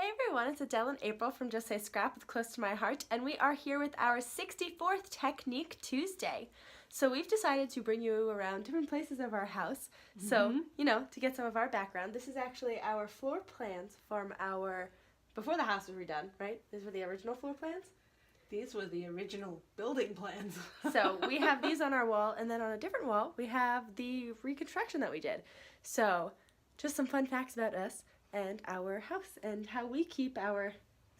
Hey everyone, it's Adele and April from Just Say Scrap with Close to My Heart, and we are here with our 64th Technique Tuesday. So we've decided to bring you around different places of our house. So, to get some of our background, this is actually our floor plans from before the house was redone, right? These were the original floor plans? These were the original building plans. So we have these on our wall, and then on a different wall, we have the reconstruction that we did. So, just some fun facts about us and our house and how we keep our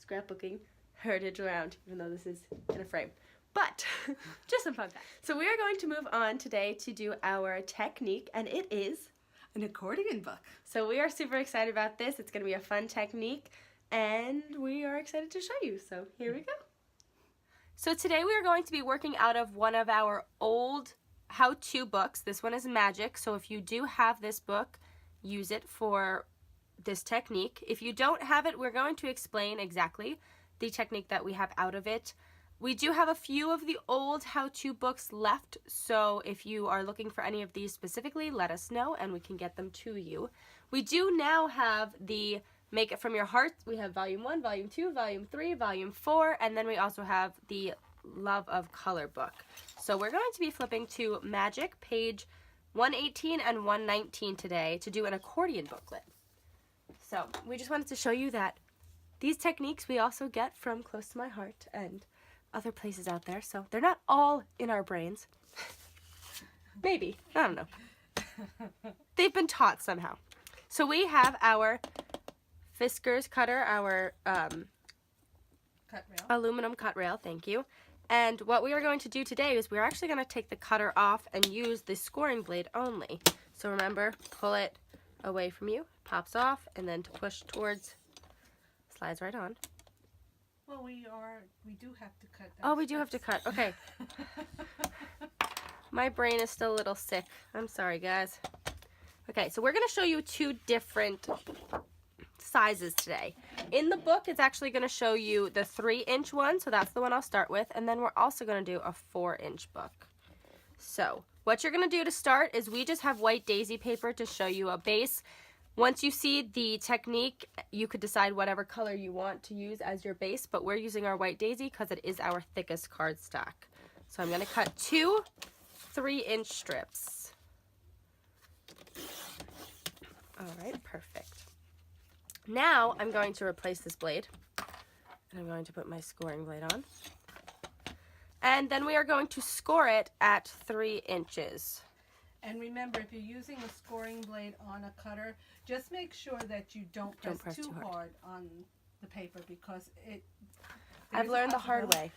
scrapbooking heritage around, even though this is in a frame. But just some fun facts. So we are going to move on today to do our technique, and it is an accordion book. So we are super excited about this. It's going to be a fun technique, and we are excited to show you. So here we go. So today we are going to be working out of one of our old how-to books. This one is Magic, so if you do have this book, use it for this technique. If you don't have it, we're going to explain exactly the technique that we have out of it. We do have a few of the old how-to books left, so if you are looking for any of these specifically, let us know and we can get them to you. We do now have the Make It From Your Heart. We have Volume 1, Volume 2, Volume 3, Volume 4, and then we also have the Love of Color book. So we're going to be flipping to Magic, page 118 and 119 today to do an accordion booklet. So we just wanted to show you that these techniques we also get from Close to My Heart and other places out there. So they're not all in our brains. Maybe. I don't know. They've been taught somehow. So we have our Fiskars cutter, our cut rail. Aluminum cut rail, thank you. And what we are going to do today is we're actually going to take the cutter off and use the scoring blade only. So remember, pull it away from you, pops off, and then to push towards, slides right on. Well, we do have to cut that. Oh, we do have to cut. Okay. My brain is still a little sick. I'm sorry, guys. Okay, so we're going to show you two different sizes today. In the book, it's actually going to show you the 3-inch one, so that's the one I'll start with, and then we're also going to do a 4-inch book. So what you're going to do to start is we just have white daisy paper to show you a base. Once you see the technique, you could decide whatever color you want to use as your base, but we're using our white daisy because it is our thickest cardstock. So I'm going to cut 2 3-inch strips. All right, perfect. Now I'm going to replace this blade, and I'm going to put my scoring blade on. And then we are going to score it at 3 inches. And remember, if you're using a scoring blade on a cutter, just make sure that you don't press too hard on the paper, because I've learned the hard way.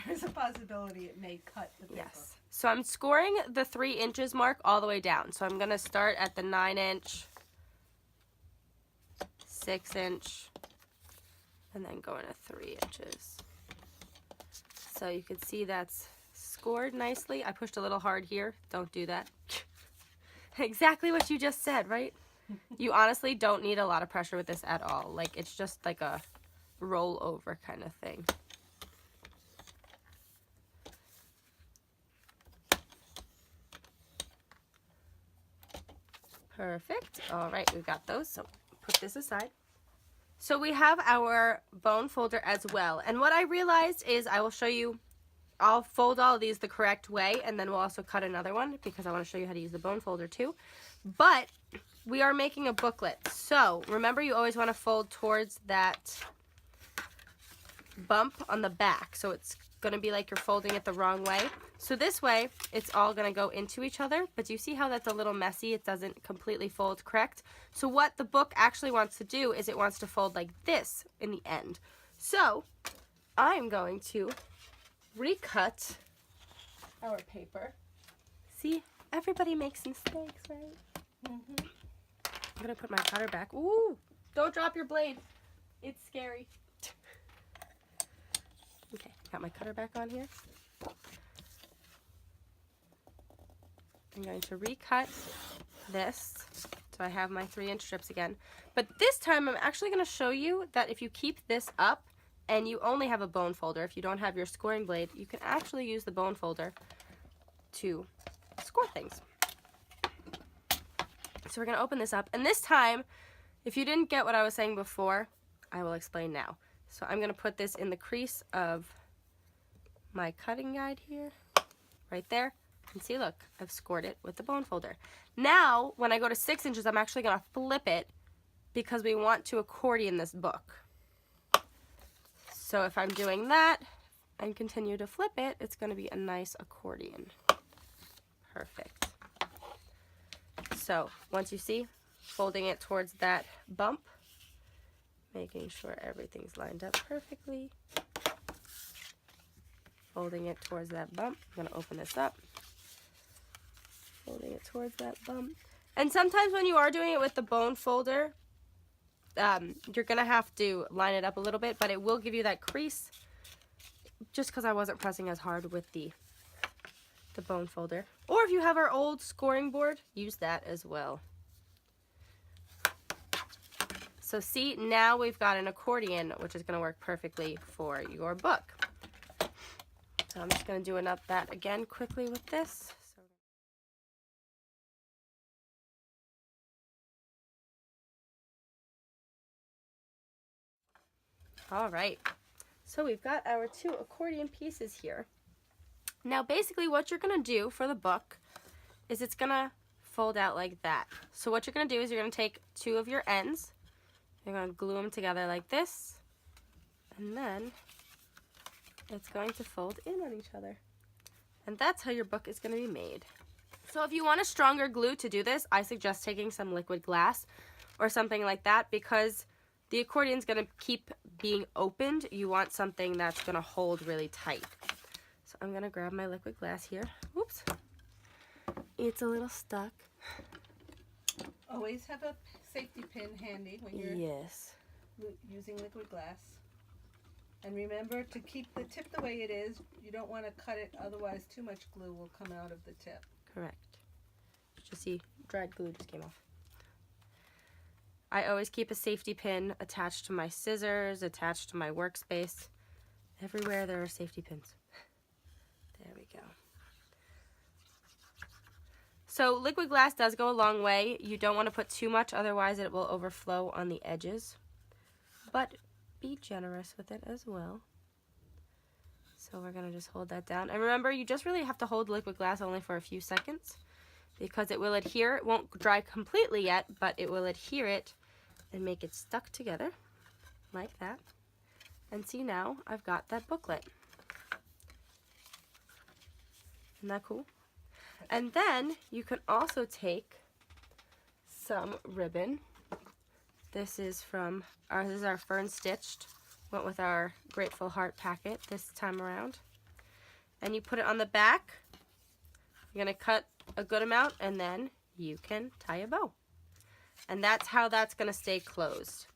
There's a possibility it may cut the paper. Yes. So I'm scoring the 3 inches mark all the way down. So I'm going to start at the 9-inch, 6-inch, and then go into 3 inches. So you can see that's scored nicely. I pushed a little hard here. Don't do that. Exactly what you just said, right? You honestly don't need a lot of pressure with this at all. Like, it's just like a roll over kind of thing. Perfect. All right, we've got those. So put this aside. So we have our bone folder as well. And what I realized is I will show you, I'll fold all of these the correct way, and then we'll also cut another one because I want to show you how to use the bone folder too. But we are making a booklet. So remember, you always want to fold towards that bump on the back. So it's going to be like you're folding it the wrong way. So this way, it's all going to go into each other. But do you see how that's a little messy? It doesn't completely fold correct. So what the book actually wants to do is it wants to fold like this in the end. So I'm going to recut our paper. See, everybody makes mistakes, right? I'm going to put my cutter back. Ooh, don't drop your blade. It's scary. Okay, got my cutter back on here. I'm going to recut this, so I have my 3-inch strips again. But this time I'm actually going to show you that if you keep this up and you only have a bone folder, if you don't have your scoring blade, you can actually use the bone folder to score things. So we're going to open this up, and this time, if you didn't get what I was saying before, I will explain now. So I'm going to put this in the crease of my cutting guide here, right there. And see, look, I've scored it with the bone folder. Now, when I go to 6 inches, I'm actually going to flip it because we want to accordion this book. So if I'm doing that and continue to flip it, it's going to be a nice accordion. Perfect. So once you see, folding it towards that bump, making sure everything's lined up perfectly. Folding it towards that bump. I'm going to open this up. Folding it towards that bump. And sometimes when you are doing it with the bone folder, you're going to have to line it up a little bit, but it will give you that crease just because I wasn't pressing as hard with the bone folder. Or if you have our old scoring board, use that as well. So see, now we've got an accordion, which is going to work perfectly for your book. So I'm just going to do that again quickly with this. All right, so we've got our 2 accordion pieces here. Now basically what you're going to do for the book is it's going to fold out like that. So what you're going to do is you're going to take 2 of your ends, you're going to glue them together like this, and then it's going to fold in on each other. And that's how your book is going to be made. So if you want a stronger glue to do this, I suggest taking some liquid glass or something like that, because the accordion's going to keep being opened. You want something that's going to hold really tight. So I'm going to grab my liquid glass here. Oops. It's a little stuck. Always have a safety pin handy when you're using liquid glass. And remember to keep the tip the way it is. You don't want to cut it, otherwise too much glue will come out of the tip. Correct. Just see, dried glue just came off. I always keep a safety pin attached to my scissors, attached to my workspace. Everywhere there are safety pins. There we go. So liquid glass does go a long way. You don't want to put too much, otherwise it will overflow on the edges. But be generous with it as well. So we're going to just hold that down. And remember, you just really have to hold liquid glass only for a few seconds, because it will adhere. It won't dry completely yet, but it will adhere it and make it stuck together like that. And see, now I've got that booklet. Isn't that cool? And then you can also take some ribbon. This is our Fern Stitched. Went with our Grateful Heart packet this time around. And you put it on the back. You're going to cut a good amount, and then you can tie a bow. And that's how that's going to stay closed.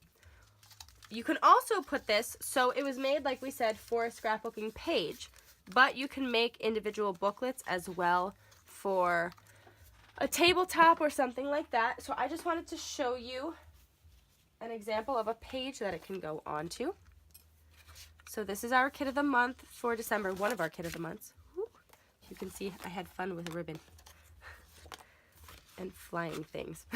You can also put this, so it was made, like we said, for a scrapbooking page, but you can make individual booklets as well for a tabletop or something like that. So I just wanted to show you an example of a page that it can go onto. So this is our kit of the month for December, one of our kit of the months. Woo. You can see I had fun with ribbon and flying things.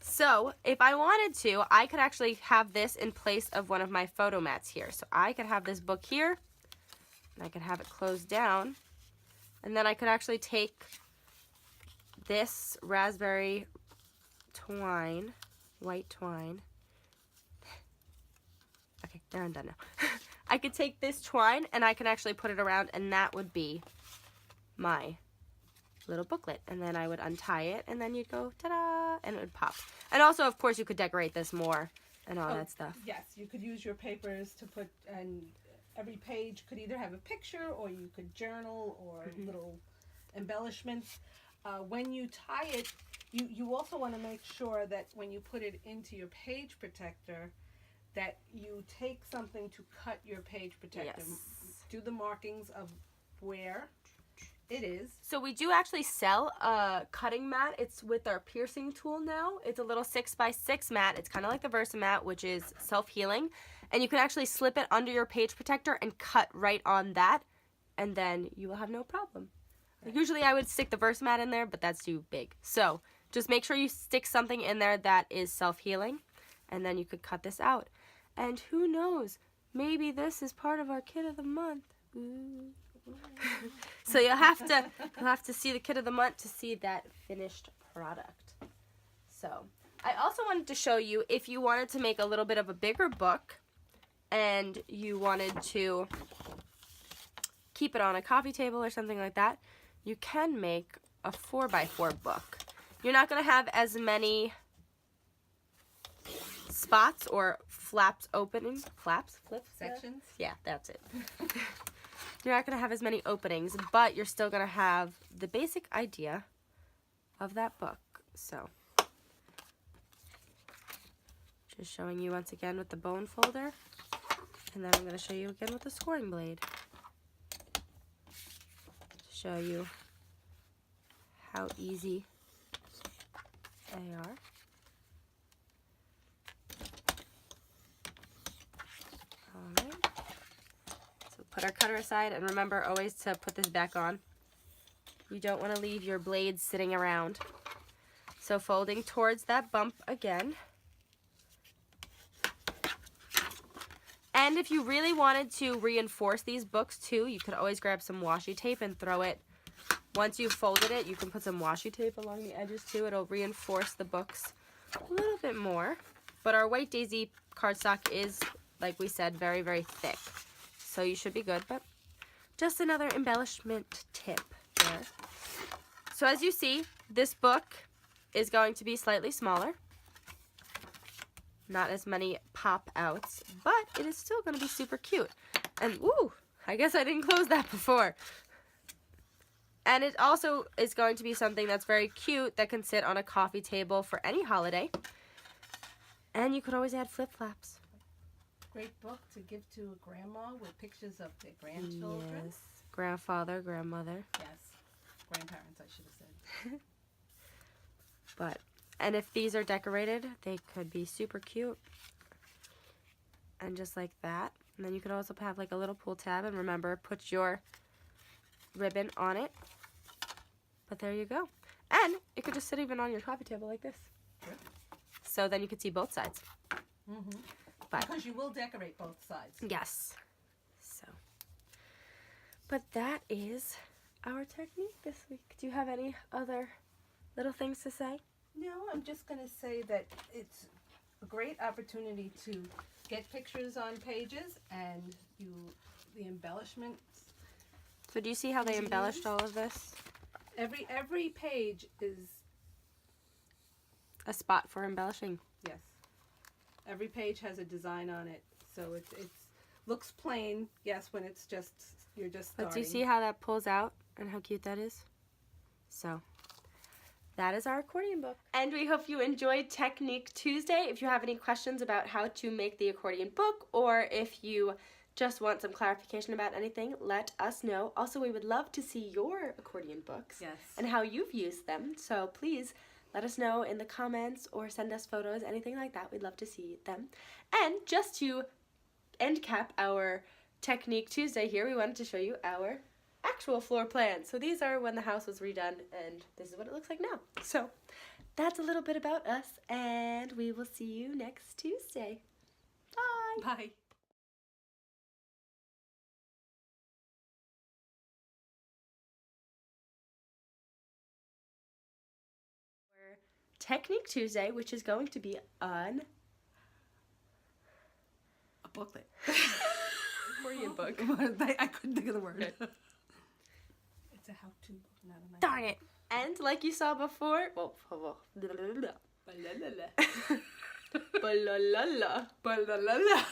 So if I wanted to, I could actually have this in place of one of my photo mats here. So I could have this book here, and I could have it closed down, and then I could actually take this raspberry twine, white twine. Okay, there, I'm done now. I could take this twine and I can actually put it around, and that would be my little booklet. And then I would untie it, and then you'd go ta-da, and it would pop. And also, of course, you could decorate this more and all that stuff. Yes, you could use your papers to put, and every page could either have a picture, or you could journal, or little embellishments. When you tie it, you also want to make sure that when you put it into your page protector, that you take something to cut your page protector. Yes. Do the markings of where it is. So we do actually sell a cutting mat. It's with our piercing tool now. It's a little 6x6 mat. It's kind of like the Versamat, which is self-healing. And you can actually slip it under your page protector and cut right on that, and then you will have no problem. Right. Usually I would stick the Versamat in there, but that's too big. So just make sure you stick something in there that is self-healing, And then you could cut this out. And who knows, maybe this is part of our kit of the month. Ooh. So you'll have to see the kit of the month to see that finished product. So I also wanted to show you, if you wanted to make a little bit of a bigger book and you wanted to keep it on a coffee table or something like that, you can make a 4x4 book. You're not going to have as many spots or flips? Sections? Yeah, that's it. You're not going to have as many openings, but you're still going to have the basic idea of that book. So, just showing you once again with the bone folder, and then I'm going to show you again with the scoring blade. To show you how easy they are. Alright. So put our cutter aside, and remember always to put this back on. You don't want to leave your blades sitting around. So folding towards that bump again. And if you really wanted to reinforce these books too, you could always grab some washi tape and throw it. Once you've folded it, you can put some washi tape along the edges too. It'll reinforce the books a little bit more. But our White Daisy cardstock is, like we said, very, very thick. So you should be good, but just another embellishment tip there. So as you see, this book is going to be slightly smaller. Not as many pop outs, but it is still going to be super cute. And ooh, I guess I didn't close that before. And it also is going to be something that's very cute that can sit on a coffee table for any holiday. And you could always add flip-flops. Great book to give to a grandma with pictures of their grandchildren. Yes, grandfather, grandmother. Yes, grandparents, I should have said. But, and if these are decorated, they could be super cute. And just like that. And then you could also have like a little pull tab. And remember, put your ribbon on it. But there you go. And it could just sit even on your coffee table like this. Sure. So then you could see both sides. Mm-hmm. But, because you will decorate both sides. Yes. So, but that is our technique this week. Do you have any other little things to say? No, I'm just going to say that it's a great opportunity to get pictures on pages and the embellishments. So do you see how they embellished all of this? Every page is a spot for embellishing. Yes. Every page has a design on it, so it's looks plain. Yes, when it's just you're just starting. But do you see how that pulls out and how cute that is? So that is our accordion book. And we hope you enjoyed Technique Tuesday. If you have any questions about how to make the accordion book, or if you just want some clarification about anything, let us know. Also, we would love to see your accordion books. Yes. And how you've used them. So please let us know in the comments or send us photos, anything like that. We'd love to see them. And just to end cap our Technique Tuesday here, we wanted to show you our actual floor plan. So these are when the house was redone, and this is what it looks like now. So that's a little bit about us, and we will see you next Tuesday. Bye. Bye. Technique Tuesday, which is going to be on A booklet. accordion book. I couldn't think of the word. It's a how-to book, not a nice Darn it. And like you saw before, well, Ba-la-la-la. Ba-la-la-la. Ba-la-la-la.